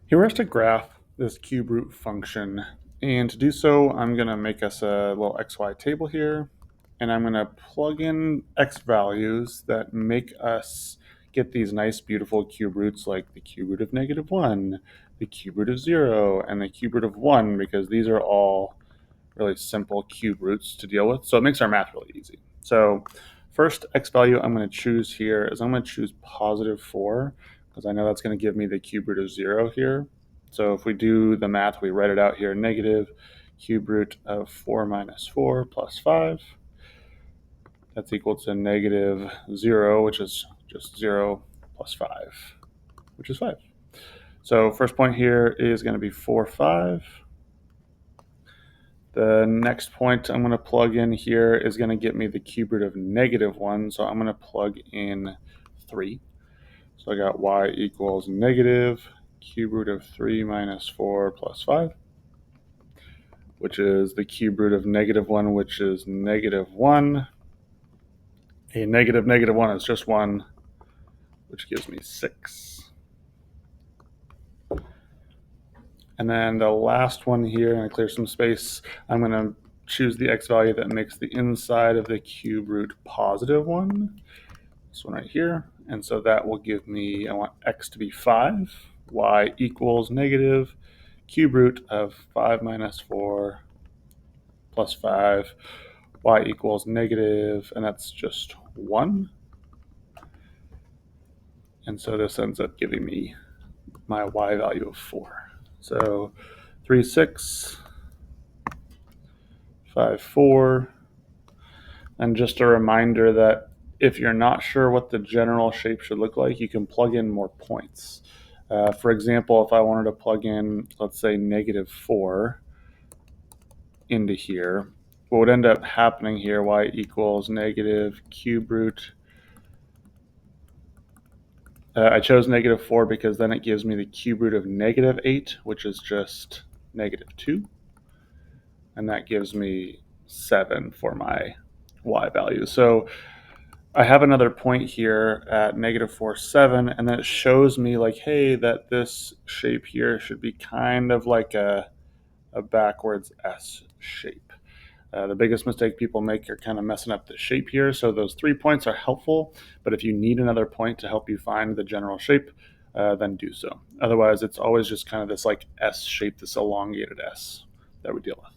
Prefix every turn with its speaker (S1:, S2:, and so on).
S1: Here we're asked to graph this cube root function, and to do so, I'm going to make us a little xy table here, and I'm going to plug in x values that make us get these nice, beautiful cube roots like the cube root of -1, the cube root of 0, and the cube root of 1, because these are all really simple cube roots to deal with, so it makes our math really easy. So first x value I'm going to choose here is I'm going to choose +4, because I know that's going to give me the cube root of 0 here. So if we do the math, we write it out here, negative cube root of 4 minus 4 plus 5. That's equal to -0, which is just 0 plus 5, which is 5. So first point here is going to be 4, 5. The next point I'm going to plug in here is going to get me the cube root of -1, so I'm going to plug in 3. So I got y equals negative cube root of 3 minus 4 plus 5, which is the cube root of -1, which is -1. A negative 1 is just 1, which gives me 6. And then the last one here, and I clear some space, I'm going to choose the x value that makes the inside of the cube root +1. This one right here. And so that will give me, I want x to be 5, y equals negative cube root of 5 minus 4 plus 5, y equals negative, and that's just 1. And so this ends up giving me my y value of 4. So 3, 6, 5, 4. And just a reminder that if you're not sure what the general shape should look like, you can plug in more points. For example, if I wanted to plug in, let's say, -4 into here, what would end up happening here, y equals negative cube root. I chose -4 because then it gives me the cube root of -8, which is just -2. And that gives me 7 for my y value. So I have another point here at -4, 7, and that shows me like, hey, that this shape here should be kind of like a backwards S shape. The biggest mistake people make are kind of messing up the shape here. So those 3 points are helpful, but if you need another point to help you find the general shape, then do so. Otherwise, it's always just kind of this like S shape, this elongated S that we deal with.